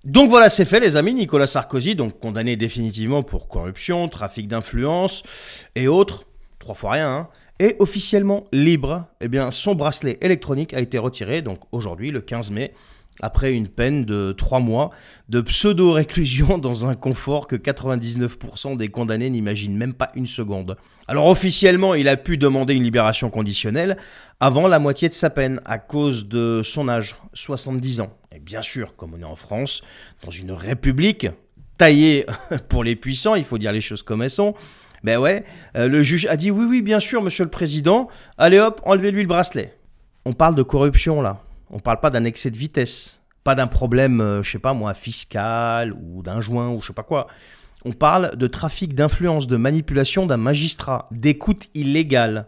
Donc voilà, c'est fait les amis. Nicolas Sarkozy, donc condamné définitivement pour corruption, trafic d'influence et autres, 3 fois rien, hein, est officiellement libre. Eh bien, son bracelet électronique a été retiré, donc aujourd'hui, le 15 mai, après une peine de 3 mois de pseudo-réclusion dans un confort que 99% des condamnés n'imaginent même pas une seconde. Alors officiellement, il a pu demander une libération conditionnelle avant la moitié de sa peine à cause de son âge, 70 ans. Et bien sûr, comme on est en France, dans une république taillée pour les puissants, il faut dire les choses comme elles sont, ben ouais, le juge a dit oui, bien sûr, monsieur le président, allez hop, enlevez-lui le bracelet. On parle de corruption là. On ne parle pas d'un excès de vitesse, pas d'un problème, je sais pas moi, fiscal ou d'un joint ou je sais pas quoi. On parle de trafic d'influence, de manipulation d'un magistrat, d'écoute illégale.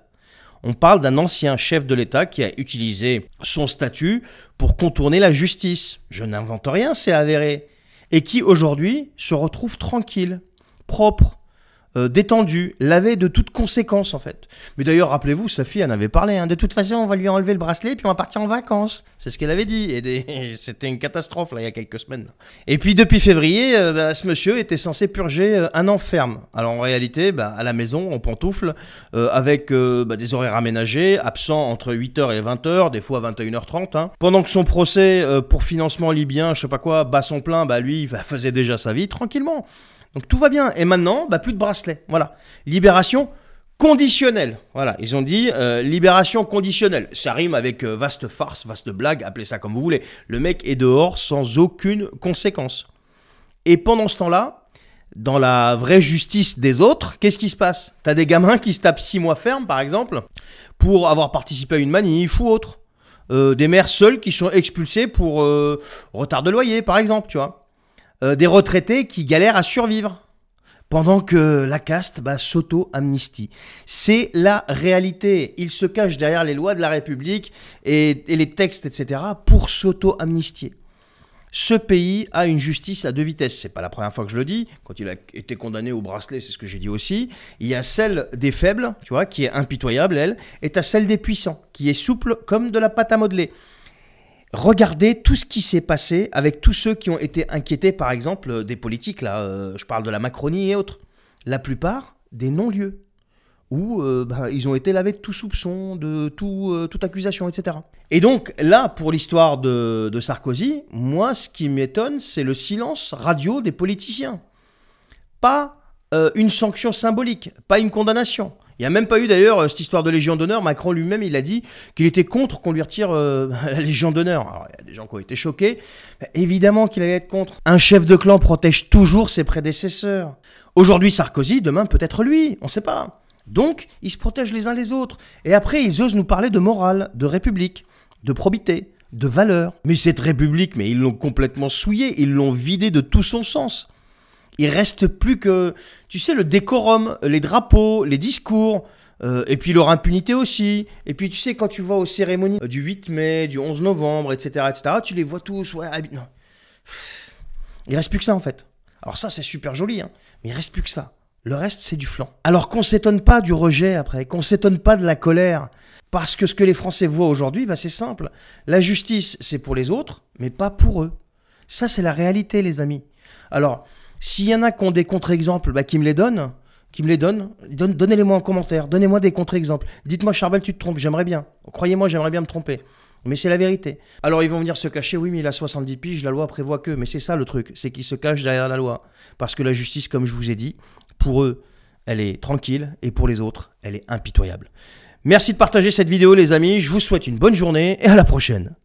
On parle d'un ancien chef de l'État qui a utilisé son statut pour contourner la justice. Je n'invente rien, c'est avéré. Et qui aujourd'hui se retrouve tranquille, propre, détendu, lavé de toute conséquence en fait. Mais d'ailleurs, rappelez-vous, sa fille en avait parlé. Hein. De toute façon, on va lui enlever le bracelet puis on va partir en vacances. C'est ce qu'elle avait dit. Et c'était une catastrophe là il y a quelques semaines. Et puis depuis février, ce monsieur était censé purger 1 an ferme. Alors en réalité, à la maison, en pantoufle, avec des horaires aménagés, absent entre 8h et 20h, des fois 21h30. Hein. Pendant que son procès pour financement libyen, je sais pas quoi, bat son plein, lui, il faisait déjà sa vie tranquillement. Donc tout va bien. Et maintenant, plus de bracelet. Voilà. Libération conditionnelle. Voilà. Ils ont dit libération conditionnelle. Ça rime avec vaste farce, vaste blague, appelez ça comme vous voulez. Le mec est dehors sans aucune conséquence. Et pendant ce temps-là, dans la vraie justice des autres, qu'est-ce qui se passe? T'as des gamins qui se tapent 6 mois ferme, par exemple, pour avoir participé à une manif ou autre. Des mères seules qui sont expulsées pour retard de loyer, par exemple, tu vois. Des retraités qui galèrent à survivre pendant que la caste s'auto-amnistie. C'est la réalité. Ils se cachent derrière les lois de la République et les textes, etc. pour s'auto-amnistier. Ce pays a une justice à 2 vitesses. C'est pas la première fois que je le dis. Quand il a été condamné au bracelet, c'est ce que j'ai dit aussi. Il y a celle des faibles, tu vois, qui est impitoyable, elle, et t'as celle des puissants, qui est souple comme de la pâte à modeler. Regardez tout ce qui s'est passé avec tous ceux qui ont été inquiétés, par exemple, des politiques, là, je parle de la Macronie et autres. La plupart, des non-lieux, où ils ont été lavés de tout soupçon, de toute accusation, etc. Et donc, là, pour l'histoire de Sarkozy, moi, ce qui m'étonne, c'est le silence radio des politiciens. Pas une sanction symbolique, pas une condamnation. Il n'y a même pas eu d'ailleurs cette histoire de Légion d'honneur. Macron lui-même, il a dit qu'il était contre qu'on lui retire la Légion d'honneur. Alors, il y a des gens qui ont été choqués. Évidemment qu'il allait être contre. Un chef de clan protège toujours ses prédécesseurs. Aujourd'hui, Sarkozy, demain, peut-être lui. On ne sait pas. Donc, ils se protègent les uns les autres. Et après, ils osent nous parler de morale, de république, de probité, de valeur. Mais cette république, ils l'ont complètement souillée. Ils l'ont vidée de tout son sens. Il reste plus que, tu sais, le décorum, les drapeaux, les discours, et puis leur impunité aussi. Et puis, tu sais, quand tu vas aux cérémonies du 8 mai, du 11 novembre, etc., tu les vois tous. Ouais, non. Il reste plus que ça, en fait. Alors ça, c'est super joli, hein, mais il reste plus que ça. Le reste, c'est du flan. Alors qu'on s'étonne pas du rejet après, qu'on s'étonne pas de la colère. Parce que ce que les Français voient aujourd'hui, c'est simple. La justice, c'est pour les autres, mais pas pour eux. Ça, c'est la réalité, les amis. Alors, s'il y en a qui ont des contre-exemples, qui me les donnent, donnez-les-moi en commentaire, donnez-moi des contre-exemples. Dites-moi, Charbel, tu te trompes, j'aimerais bien. Croyez-moi, j'aimerais bien me tromper. Mais c'est la vérité. Alors ils vont venir se cacher, oui, mais il a 70 piges, la loi prévoit que. Mais c'est ça le truc, c'est qu'ils se cachent derrière la loi. Parce que la justice, comme je vous ai dit, pour eux, elle est tranquille, et pour les autres, elle est impitoyable. Merci de partager cette vidéo, les amis. Je vous souhaite une bonne journée, et à la prochaine.